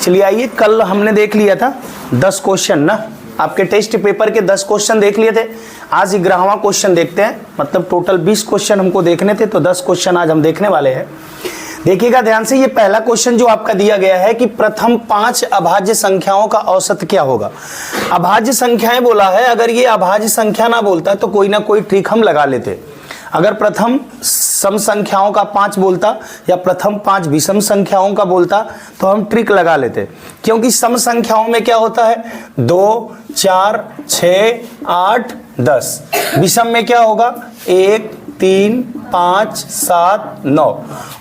चलिए आइए, कल हमने देख लिया था 10 क्वेश्चन ना, आपके टेस्ट पेपर के 10 क्वेश्चन देख लिए थे। आज 11वां क्वेश्चन देखते हैं, मतलब टोटल 20 क्वेश्चन हमको देखने थे, तो 10 क्वेश्चन आज हम देखने वाले हैं। देखिएगा ध्यान से, ये पहला क्वेश्चन जो आपका दिया गया है कि प्रथम 5 अभाज्य संख्याओं का औसत क्या होगा। अभाज्य संख्याएं बोला है, अगर ये अभाज्य संख्या ना बोलता तो कोई ना कोई ट्रिक हम लगा लेते। अगर प्रथम सम संख्याओं का 5 बोलता या प्रथम 5 विषम संख्याओं का बोलता तो हम ट्रिक लगा लेते, क्योंकि सम संख्याओं में क्या होता है 2, 4, 6, 8, 10। विषम में क्या होगा 1, 3, 5, 7, 9।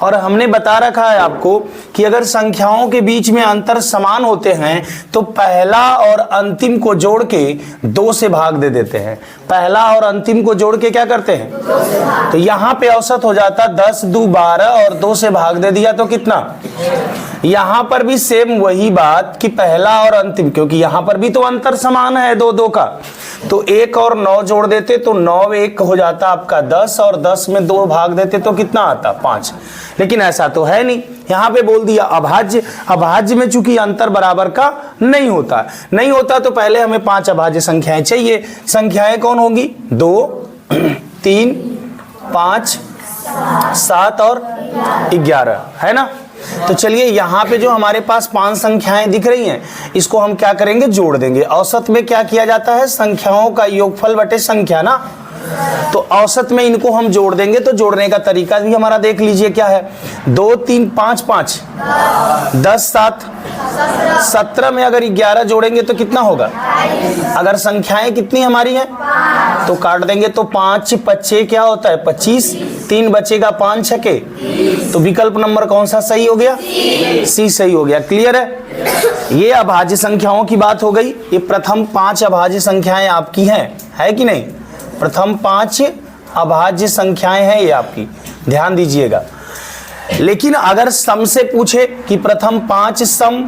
और हमने बता रखा है आपको कि अगर संख्याओं के बीच में अंतर समान होते हैं तो पहला और अंतिम को जोड़ के 2 से भाग दे देते हैं। पहला और अंतिम को जोड़ के क्या करते हैं, तो यहां पे औसत हो जाता 10, 2, 12 और 2 से भाग दे दिया तो कितना। यहां पर भी सेम वही बात कि पहला और अंतिम, क्योंकि यहां पर भी तो अंतर समान है 2, 2 का, तो 1 और 9 जोड़ देते तो 9 1 हो जाता आपका 10 और 10 में 2 भाग देते तो कितना आता 5। लेकिन ऐसा तो है नहीं, यहां पे बोल दिया अभाज्य। अभाज्य में चूंकि अंतर बराबर का नहीं होता तो पहले हमें 5 अभाज्य संख्याएं चाहिए। संख्याएं कौन होगी 2, 3, 5, 7 और 11 है ना। तो चलिए यहाँ पे जो हमारे पास 5 संख्याएं दिख रही हैं, इसको हम क्या करेंगे जोड़ देंगे। औसत में क्या किया जाता है, संख्याओं का योगफल बटे संख्या ना, तो औसत में इनको हम जोड़ देंगे। तो जोड़ने का तरीका भी हमारा देख लीजिए क्या है, 2, 3, 5, 5, 10, 7, 17 में अगर 11 जोड़ेंगे तो कितना होगा। अगर संख्याएं कितनी हमारी हैं तो काट देंगे, तो 5 5 क्या होता है 25, 3 बचेगा 5 छके, तो विकल्प नंबर कौन सा सही हो गया, सी सही हो गया। क्लियर है, ये अभाज्य संख्याओं की बात हो गई। ये प्रथम 5 अभाज्य संख्याएं आपकी हैं, है कि नहीं। प्रथम 5 अभाज्य संख्याएं हैं ये आपकी, ध्यान दीजिएगा। लेकिन अगर सम से पूछे कि प्रथम 5 सम,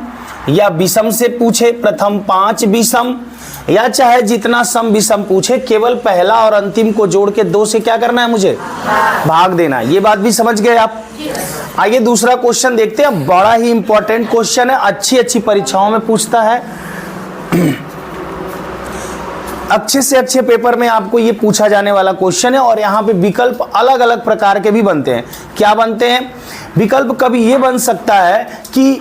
या विषम से पूछे प्रथम 5 विषम, या चाहे जितना सम विषम पूछे, केवल पहला और अंतिम को जोड़ के 2 से क्या करना है, मुझे भाग देना। ये बात भी समझ गए आप। आइए दूसरा क्वेश्चन देखते हैं, बड़ा ही इंपॉर्टेंट क्वेश्चन है, अच्छी परीक्षाओं में पूछता है। अच्छे से अच्छे पेपर में आपको ये पूछा जाने वाला क्वेश्चन है, और यहाँ पे विकल्प अलग अलग प्रकार के भी बनते हैं। क्या बनते हैं विकल्प, कभी ये बन सकता है कि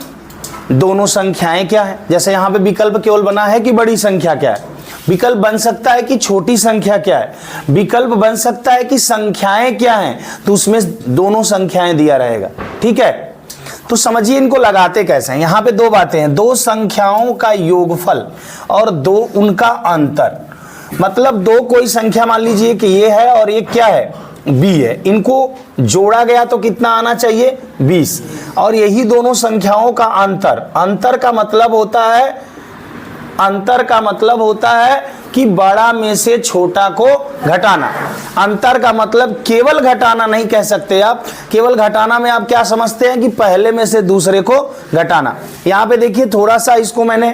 दोनों संख्याएं क्या है, जैसे यहाँ पे विकल्प केवल बना है कि बड़ी संख्या क्या है। विकल्प बन सकता है कि छोटी संख्या क्या है। विकल्प बन सकता है कि संख्याएं क्या हैं, तो उसमें दोनों संख्याएं दिया रहेगा। ठीक है, तो समझिए इनको लगाते कैसे हैं। यहाँ पे 2 बातें हैं, 2 संख्याओं का योगफल और 2 उनका अंतर। मतलब 2 कोई संख्या मान लीजिए कि ये है और ये क्या है b है, इनको जोड़ा गया तो कितना आना चाहिए 20, और यही दोनों संख्याओं का अंतर। अंतर का मतलब होता है कि बड़ा में से छोटा को घटाना। अंतर का मतलब केवल घटाना नहीं कह सकते आप। केवल घटाना में आप क्या समझते हैं कि पहले में से दूसरे को घटाना। यहाँ पे देखिए थोड़ा सा इसको मैंने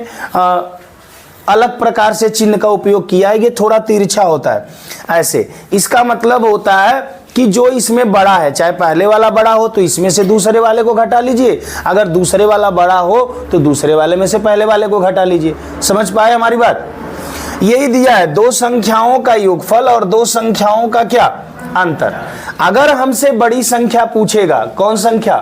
अलग प्रकार से चिन्ह का उपयोग किया है, ये थोड़ा तिरछा होता है ऐसे। इसका मतलब होता है कि जो इसमें बड़ा है, चाहे पहले वाला बड़ा हो तो इसमें से दूसरे वाले को घटा लीजिए, अगर दूसरे वाला बड़ा हो तो दूसरे वाले में से पहले वाले को घटा लीजिए। समझ पाए हमारी बात। यही दिया है, 2 संख्याओं का योगफल और 2 संख्याओं का क्या अंतर। अगर हमसे बड़ी संख्या पूछेगा, कौन संख्या,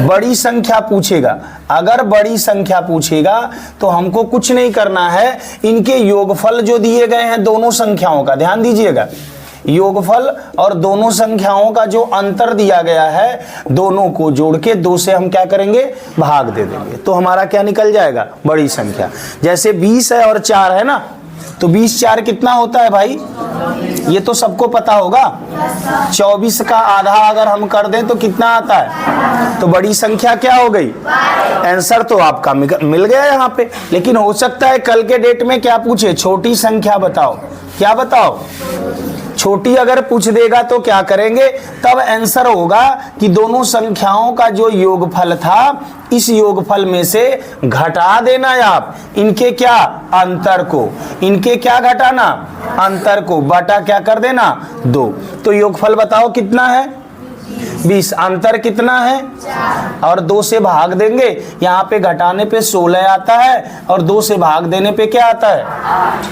बड़ी संख्या पूछेगा, अगर बड़ी संख्या पूछेगा तो हमको कुछ नहीं करना है, इनके योगफल जो दिए गए हैं दोनों संख्याओं का, ध्यान दीजिएगा, योगफल और दोनों संख्याओं का जो अंतर दिया गया है, दोनों को जोड़ के 2 से हम क्या करेंगे भाग दे देंगे, तो हमारा क्या निकल जाएगा बड़ी संख्या। जैसे 20 है और 4 है ना, तो 20 4 कितना होता है भाई, ये तो सबको पता होगा। 24 का आधा अगर हम कर दें तो कितना आता है, तो बड़ी संख्या क्या हो गई, आंसर तो आपका मिल गया यहाँ पे। लेकिन हो सकता है कल के डेट में क्या पूछे, छोटी संख्या बताओ, क्या बताओ, छोटी अगर पूछ देगा तो क्या करेंगे, तब आंसर होगा कि दोनों संख्याओं का जो योगफल था, इस योगफल में से घटा देना आप इनके क्या अंतर को, इनके क्या घटाना अंतर को, बटा क्या कर देना 2। तो योगफल बताओ कितना है 20। अंतर कितना है? और 2 से भाग देंगे, यहाँ पे घटाने पे 16 आता है और 2 से भाग देने पे क्या आता है?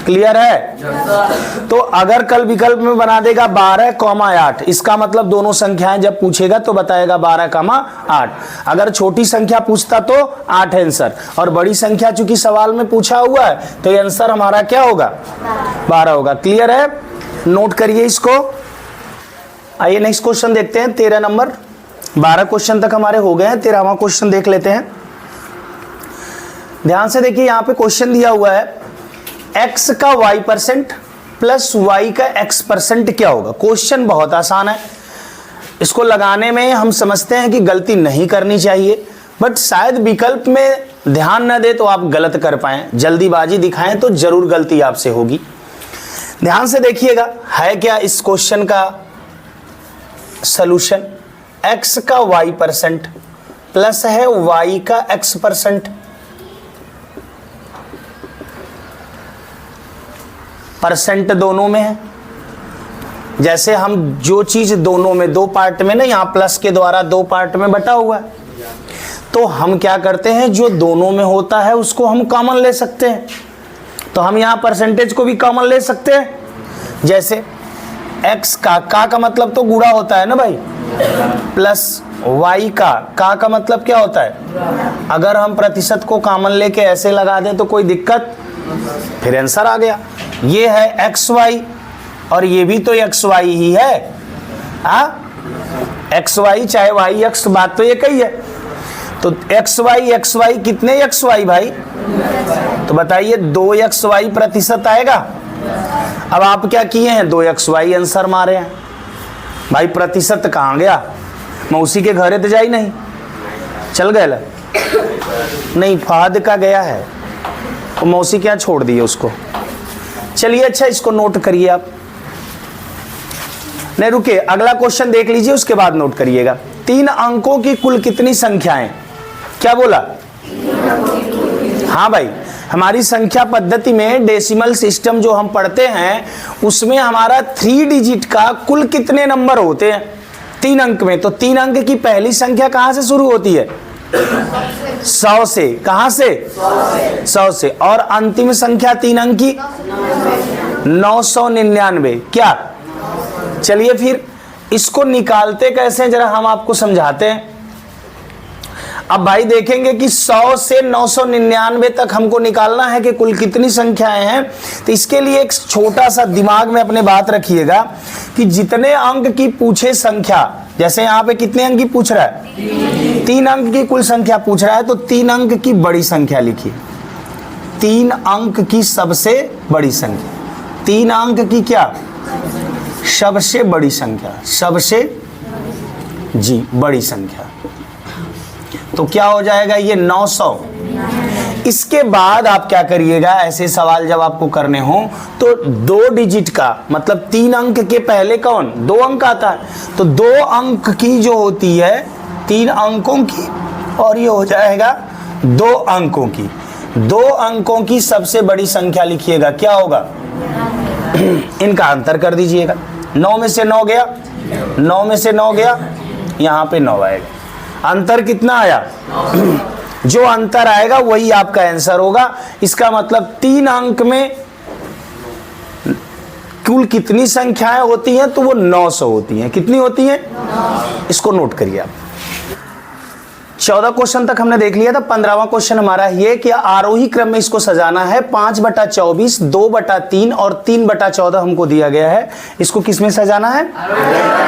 क्लियर है? तो अगर कल विकल्प में बना देगा 12,8, इसका मतलब दोनों संख्याएं जब पूछेगा तो बताएगा 12,8। अगर छोटी संख्या पूछता तो 8 आंसर, और बड़ी संख्या चूंकि सवाल में पूछा हुआ है तो ये आंसर हमारा क्या होगा? 12 होगा। क्लियर है? नोट करिए इसको। आइए नेक्स्ट क्वेश्चन देखते हैं, 13 नंबर। 12 क्वेश्चन तक हमारे हो गए हैं, 13वां क्वेश्चन देख लेते हैं। ध्यान से देखिए, यहां पे क्वेश्चन दिया हुआ है x का y% प्लस y का x% क्या होगा। क्वेश्चन बहुत आसान है, इसको लगाने में हम समझते हैं कि गलती नहीं करनी चाहिए, बट शायद विकल्प में ध्यान न दे तो आप गलत कर पाए, जल्दीबाजी दिखाएं तो जरूर गलती आपसे होगी। ध्यान से देखिएगा, है क्या इस क्वेश्चन का सॉल्यूशन? x का y% प्लस है y का x%। परसेंट दोनों में है, जैसे हम जो चीज दोनों में 2 पार्ट में ना, यहां प्लस के द्वारा 2 पार्ट में बटा हुआ है, तो हम क्या करते हैं, जो दोनों में होता है उसको हम कॉमन ले सकते हैं। तो हम यहां परसेंटेज को भी कॉमन ले सकते हैं। जैसे x का मतलब तो गुणा होता है ना भाई, प्लस y का मतलब क्या होता है? अगर हम प्रतिशत को कॉमन लेके ऐसे लगा दें तो कोई दिक्कत? फिर आंसर आ गया। ये है xy और ये भी तो xy ही है। xy चाहे yx, बात तो एक ही है। तो xy कितने xy भाई? तो बताइए 2xy प्रतिशत आएगा। अब आप क्या किए हैं? 2xy आंसर मारे हैं। भाई प्रतिशत कहाँ गया? मौसी के घरे तो जाई नहीं, चल गए ला? नहीं, फाद का गया है, तो मौसी क्या छोड़ दिए उसको। चलिए अच्छा, इसको नोट करिए आप। नहीं रुकिए, अगला क्वेश्चन देख लीजिए, उसके बाद नोट करिएगा। 3 अंकों की कुल कितनी संख्याएं? क्या बोला? हाँ भाई, हमारी संख्या पद्धति में डेसिमल सिस्टम जो हम पढ़ते हैं उसमें हमारा 3 डिजिट का कुल कितने नंबर होते हैं 3 अंक में? तो 3 अंक की पहली संख्या कहां से शुरू होती है? 100 से। कहां से? 100 से। और अंतिम संख्या 3 अंक की 999। क्या? चलिए फिर इसको निकालते कैसे, जरा हम आपको समझाते हैं। अब भाई देखेंगे कि 100 से 999 तक हमको निकालना है कि कुल कितनी संख्याएं हैं। तो इसके लिए एक छोटा सा दिमाग में अपने बात रखिएगा कि जितने अंक की पूछे संख्या, जैसे यहाँ पे कितने अंक की पूछ रहा है? 3 अंक की कुल संख्या पूछ रहा है, तो 3 अंक की बड़ी संख्या लिखिए। 3 अंक की सबसे बड़ी संख्या, 3 अंक की क्या? सबसे बड़ी संख्या, सबसे जी बड़ी संख्या। तो क्या हो जाएगा? ये 900। इसके बाद आप क्या करिएगा, ऐसे सवाल जब आपको करने हो तो 2 डिजिट का मतलब 3 अंक के पहले कौन? 2 अंक आता है, तो 2 अंक की जो होती है 3 अंकों की, और ये हो जाएगा 2 अंकों की। 2 अंकों की सबसे बड़ी संख्या लिखिएगा, क्या होगा? इनका अंतर कर दीजिएगा। 9 में से 9 गया, 9 में से 9 गया, यहां पे 9 आएगा। अंतर कितना आया? जो अंतर आएगा वही आपका आंसर होगा। इसका मतलब 3 अंक में कुल कितनी संख्याएं होती हैं? तो वो 900 होती हैं। कितनी होती हैं? इसको नोट करिए आप। 14 क्वेश्चन तक हमने देख लिया था। 15वां क्वेश्चन हमारा ये कि आरोही क्रम में इसको सजाना है। 5/24, 2/3 और 3/14 हमको दिया गया है। इसको किस में सजाना है?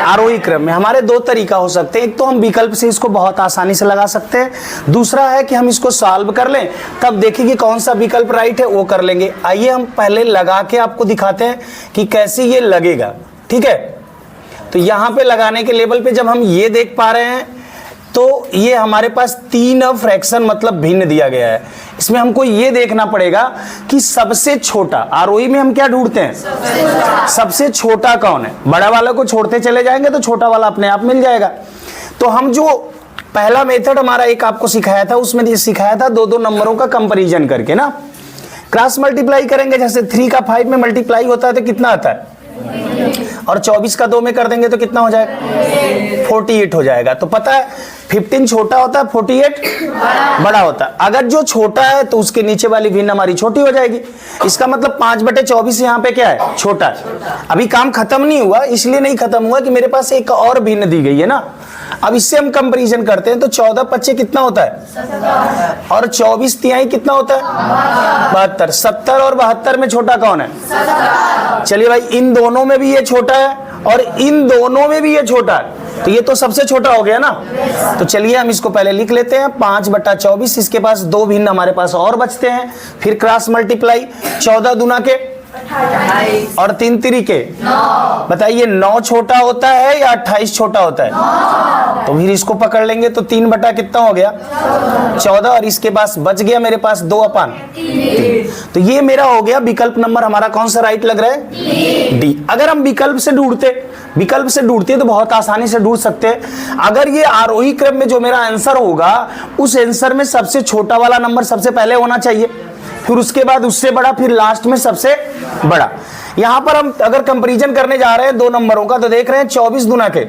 आरोही क्रम में। हमारे 2 तरीका हो सकते हैं। एक तो हम विकल्प से इसको बहुत आसानी से लगा सकते हैं, दूसरा है कि हम इसको सॉल्व कर लें, तब देखेंगे कौन सा विकल्प राइट है वो कर लेंगे। आइए हम पहले लगा के आपको दिखाते हैं कि कैसे ये लगेगा। ठीक है, तो यहां पे लगाने के लेवल पे जब हम ये देख पा रहे हैं तो ये हमारे पास 3 फ्रैक्शन मतलब भिन्न दिया गया है। इसमें हमको ये देखना पड़ेगा कि सबसे छोटा, आरोही में हम क्या ढूंढते हैं? सबसे छोटा कौन है। बड़ा वाला को छोड़ते चले जाएंगे तो छोटा वाला अपने आप मिल जाएगा। तो हम जो पहला मेथड हमारा एक आपको सिखाया था, उसमें ये सिखाया था 2-2 नंबरों का कंपैरिजन करके ना क्रॉस मल्टीप्लाई करेंगे। जैसे 3 का 5 में मल्टीप्लाई होता है तो कितना आता है? और 24 का 2 में कर देंगे तो कितना हो जाएगा? 48 हो जाएगा। तो पता है 15 छोटा होता है, 48 बड़ा होता है। अगर जो छोटा है तो उसके नीचे वाली भिन्न हमारी छोटी हो जाएगी। इसका मतलब 5/24 यहाँ पे क्या है? छोटा है। अभी काम खत्म नहीं हुआ, इसलिए नहीं खत्म हुआ कि मेरे पास एक और भिन्न दी गई है ना। अब इससे हम कंपैरिजन करते हैं तो 14×5 कितना होता है? और 24×3 कितना होता है? 72। 70 और 72 में छोटा कौन है? चलिए भाई, इन दोनों में भी ये छोटा है और इन दोनों में भी ये छोटा है, तो ये तो सबसे छोटा हो गया ना। तो चलिए हम इसको पहले लिख लेते हैं 5/24। इसके पास 2 भिन्न हमारे पास और बचते हैं, फिर क्रॉस मल्टीप्लाई 14 दूना के और 3 तिरिके। बताइए 9 छोटा होता है या 28 छोटा होता है? तो फिर इसको पकड़ लेंगे तो 3 कितना हो गया? 14। और इसके पास बच गया मेरे पास 2/3। तो ये मेरा हो गया विकल्प नंबर हमारा कौन सा राइट लग रहा है? डी। अगर हम विकल्प से ढूंढते तो बहुत आसानी से ढूंढ सकते हैं। अगर ये आरोही क्रम में जो मेरा आंसर होगा उस आंसर में सबसे छोटा वाला नंबर सबसे पहले होना चाहिए, फिर उसके बाद उससे बड़ा, फिर लास्ट में सबसे बड़ा। यहां पर हम अगर कंपैरिजन करने जा रहे हैं 2 नंबरों का, तो देख रहे हैं 24 दूना के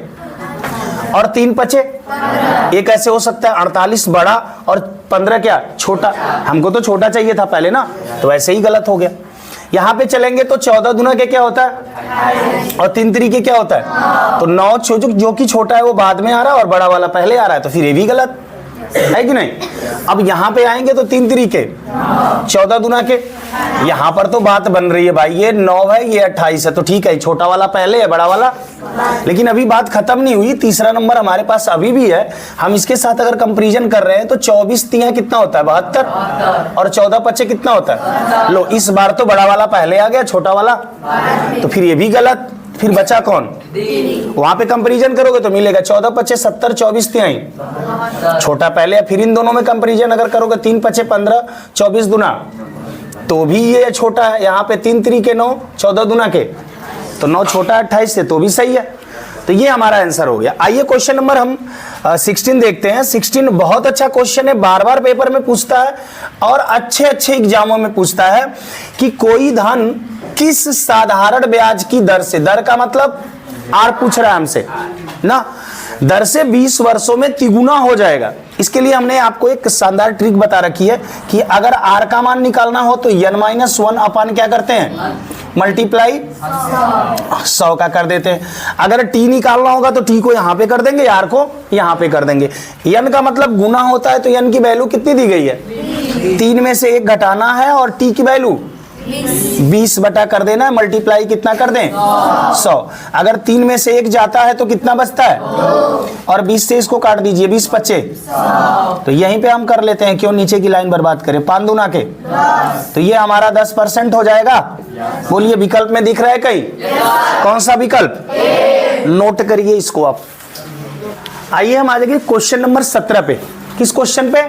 और 3×5 ये कैसे हो सकता है? 48 बड़ा और 15 क्या? छोटा। हमको तो छोटा चाहिए था पहले ना, तो ऐसे ही गलत हो गया। यहां पे चलेंगे तो 14 दूना के क्या होता है और 3 तिरिके क्या होता है? तो 9 जो कि छोटा है वो बाद में आ रहा है और बड़ा वाला पहले आ रहा है, तो फिर ये भी गलत है कि नहीं। अब यहां पे आएंगे तो 3 तिरिके 14 दूना के, यहां पर तो बात बन रही है भाई, ये 9 है ये 28 है, तो ठीक है छोटा वाला पहले है बड़ा वाला। लेकिन अभी बात खत्म नहीं हुई, तीसरा नंबर हमारे पास अभी भी है। हम इसके साथ अगर कंपैरिजन कर रहे हैं तो 24×3 कितना होता है? 72। और 14×5 कितना होता है? लो, इस बार तो बड़ा वाला पहले आ गया, छोटा वाला, तो फिर ये भी गलत। फिर बचा कौन? वहां पे कंपैरिजन करोगे तो मिलेगा 14×5 70, 24×3 छोटा पहले है। फिर इन दोनों में कंपैरिजन अगर करोगे 3×5 15, 24 दूना तो भी ये छोटा है। यहाँ पे 3 तिरिके 9, 14 दूना के तो 9 छोटा 28 से, तो भी सही है। तो ये हमारा आंसर हो गया। आइए क्वेश्चन नंबर हम 16 देखते हैं। 16 बहुत अच्छा क्वेश्चन है, बार बार पेपर में पूछता है और अच्छे अच्छे एग्जामों में पूछता है कि कोई धन किस साधारण ब्याज की दर से, दर का मतलब आर पूछ रहा है हमसे ना, दर से 20 वर्षों में तिगुना हो जाएगा। इसके लिए हमने आपको एक शानदार ट्रिक बता रखी है कि अगर आर का मान निकालना हो तो n-1 अपन क्या करते हैं? मल्टीप्लाई 100 का कर देते हैं। अगर टी निकालना होगा तो टी को यहां पे कर देंगे, आर को यहां पे कर देंगे। n का मतलब गुना होता है, तो n की वैल्यू कितनी दी गई है? 3 में से 1 घटाना है और टी की वैल्यू 20 बटा कर देना है, मल्टीप्लाई कितना कर दें? 100। अगर 3 में से 1 जाता है तो कितना बचता है? और 20 से इसको काट दीजिए, 20×5 तो यहीं पे हम कर लेते हैं, क्यों नीचे की लाइन बर्बाद करें। 5 दूना के तो ये हमारा 10% हो जाएगा। बोलिए विकल्प में दिख रहा है कहीं? कौन सा विकल्प? नोट करिए इसको आप। आइए हम आ जाएंगे क्वेश्चन नंबर 17 पे। किस क्वेश्चन पे?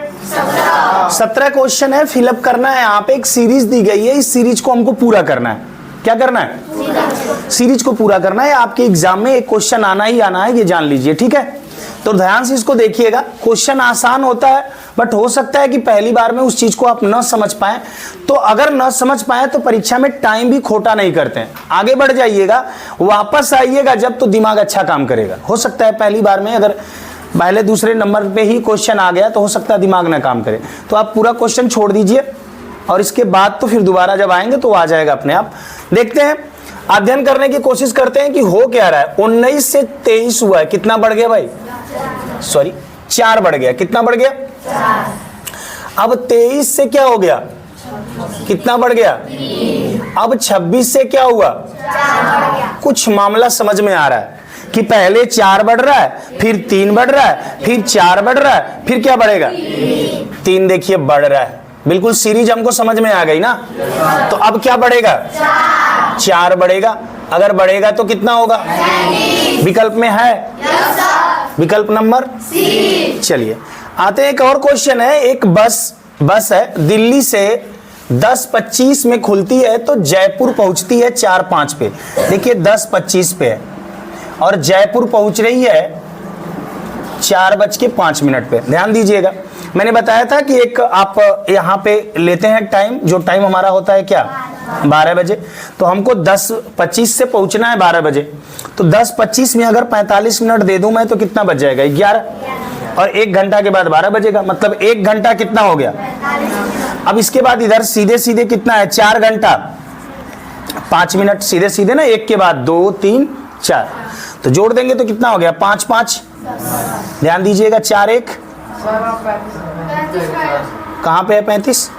17 क्वेश्चन है, फिलअप करना है। यहाँ पे एक सीरीज दी गई है, इस सीरीज को हमको पूरा करना है। क्या करना है? सीरीज को पूरा करना है। आपके एग्जाम में एक क्वेश्चन आना ही आना है, ये जान लीजिए, ठीक है। तो ध्यान से इसको देखिएगा। क्वेश्चन आसान होता है, बट हो सकता है कि पहली बार में उस चीज को आप न समझ पाए। तो अगर न समझ पाए तो परीक्षा में टाइम भी खोटा नहीं करते हैं, आगे बढ़ जाइएगा, वापस आइएगा जब, तो दिमाग अच्छा काम करेगा। हो सकता है पहली बार में अगर पहले दूसरे नंबर पे ही क्वेश्चन आ गया तो हो सकता है दिमाग ना काम करे, तो आप पूरा क्वेश्चन छोड़ दीजिए और इसके बाद तो फिर दोबारा जब आएंगे तो आ जाएगा अपने आप। देखते हैं, अध्ययन करने की कोशिश करते हैं कि हो क्या रहा है। 19 से 23 हुआ है, कितना बढ़ गया भाई? सॉरी 4 बढ़ गया। कितना बढ़ गया? 4। अब 23 से क्या हो गया? कितना बढ़ गया? 3। अब 26 से क्या हुआ? 4 बढ़ गया। कुछ मामला समझ में आ रहा है कि पहले 4 बढ़ रहा है, फिर 3 बढ़ रहा है, फिर 4 बढ़ रहा है, फिर क्या बढ़ेगा? 3 देखिए बढ़ रहा है। बिल्कुल सीरीज हमको समझ में आ गई ना। तो अब क्या बढ़ेगा? 4 बढ़ेगा। अगर बढ़ेगा तो कितना होगा? विकल्प में है विकल्प नंबर सी। चलिए आते हैं, एक और क्वेश्चन है। एक बस है, दिल्ली से 10:25 में खुलती है तो जयपुर पहुंचती है 4:05 पे। देखिए 10:25 पे है और जयपुर पहुंच रही है 4:05 पे। ध्यान दीजिएगा, मैंने बताया था कि एक आप यहाँ पे लेते हैं टाइम, जो टाइम हमारा होता है क्या 12 बजे, तो हमको 10:25 से पहुंचना है 12 बजे, तो 10:25 में अगर 45 मिनट दे दूं मैं तो कितना बच जाएगा 11, और 1 घंटा के बाद 12 बजेगा, मतलब 1 घंटा कितना हो गया। अब इसके बाद इधर सीधे सीधे कितना है 4 घंटा 5 मिनट, सीधे सीधे ना, 1 के बाद 2 3 4, तो जोड़ देंगे तो कितना हो गया 5 5, ध्यान दीजिएगा 4 1 कहाँ पे है 35,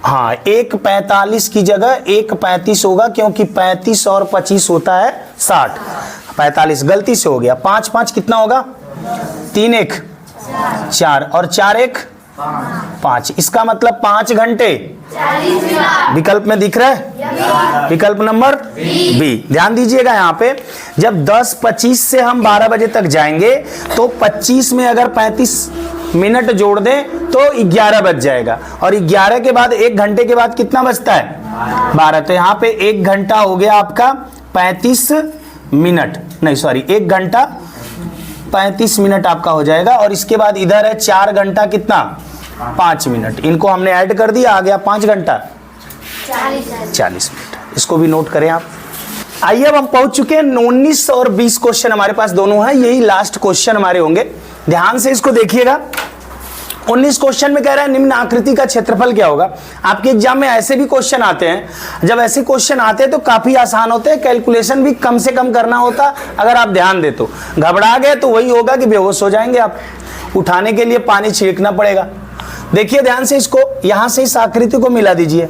हाँ 1:45 की जगह 1:35 होगा, क्योंकि 35 और 25 होता है 60, 45 गलती से हो गया। 5 5 कितना होगा 3 1 4 और 4 1 5, इसका मतलब 5 घंटे विकल्प में दिख रहा है, विकल्प नंबर बी। ध्यान दीजिएगा यहाँ पे, जब 10:25 से हम 12 बजे तक जाएंगे तो 25 में अगर 35 मिनट जोड़ दें तो 11 बज जाएगा, और 11 के बाद 1 घंटे के बाद कितना बचता है 12, तो यहाँ पे 1 घंटा हो गया आपका 35 मिनट, नहीं सॉरी 1 घंटा 35 मिनट आपका हो जाएगा, और इसके बाद इधर है 4 घंटा कितना 5 मिनट, इनको हमने ऐड कर दिया, आ गया 5 घंटा 40 मिनट। इसको भी नोट करें आप। आइए अब हम पहुंच चुके हैं 19 और 20 क्वेश्चन हमारे पास दोनों हैं, यही लास्ट क्वेश्चन हमारे होंगे, ध्यान से इसको देखिएगा। 19 क्वेश्चन में कह रहा है निम्न आकृति का क्षेत्रफल क्या होगा। आपके एग्जाम में ऐसे भी क्वेश्चन आते हैं, जब ऐसे क्वेश्चन आते हैं तो काफी आसान होते हैं, कैलकुलेशन भी कम से कम करना होता, अगर आप ध्यान दे तो। घबरा गए तो वही होगा कि बेहोश हो जाएंगे आप, उठाने के लिए पानी छिड़कना पड़ेगा। देखिए ध्यान से, इसको यहां से इस आकृति को मिला दीजिए,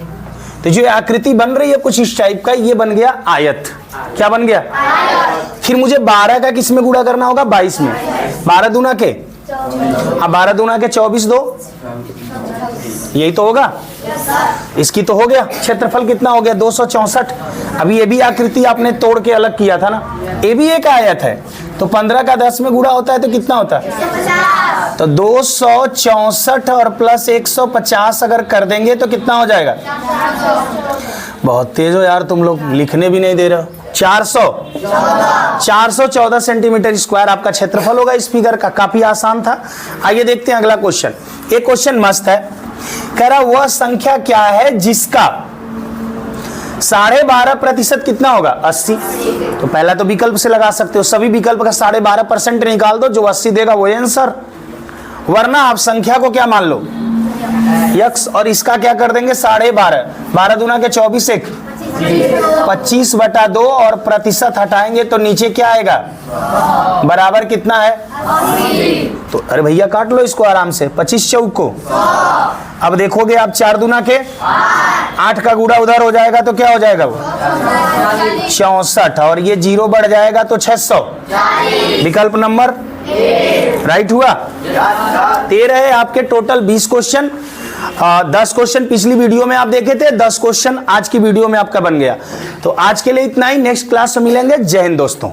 तो जो आकृति बन रही है कुछ इस टाइप का, ये बन गया आयत। क्या बन गया आयत। फिर मुझे 12 का किस में गुणा करना होगा 22 में, 12 दूना के, अब 12 दूना के 24 दो, यही तो होगा, इसकी तो हो गया। क्षेत्रफल कितना हो गया 264। अभी ये भी आकृति आपने तोड़ के अलग किया था ना, ये भी एक आयत है, तो 15 का 10 में गुणा होता है तो कितना होता है, तो 264 और प्लस 150 अगर कर देंगे तो कितना हो जाएगा। बहुत तेज हो यार तुम लोग, लिखने भी नहीं दे रहे हो। 414 सेंटीमीटर स्क्वायर आपका क्षेत्रफल होगा इस फिगर का। काफी आसान था। आइए देखते हैं अगला क्वेश्चन। एक क्वेश्चन मस्त है, कह रहा वह संख्या क्या है जिसका 12.5% कितना होगा 80। तो पहला तो विकल्प से लगा सकते हो, सभी विकल्प का 12.5% निकाल दो, जो 80 देगा वही आंसर, वरना आप संख्या को क्या मान लो यक्स, और इसका क्या कर देंगे 12.5, 12 दूना के 24 1 25/2 और प्रतिशत हटाएंगे तो नीचे क्या आएगा बराबर कितना है, तो अरे भैया काट लो इसको आराम से, 25 चौक को। अब देखोगे आप 4 दूना के 8 का गुणा उधर हो जाएगा तो क्या हो जाएगा वो 64, और ये 0 बढ़ जाएगा तो 600, विकल्प नंबर राइट हुआ। 13 है आपके टोटल 20 क्वेश्चन। 10 क्वेश्चन पिछली वीडियो में आप देखे थे, 10 क्वेश्चन आज की वीडियो में आपका बन गया। तो आज के लिए इतना ही, नेक्स्ट क्लास में मिलेंगे। जय हिंद दोस्तों।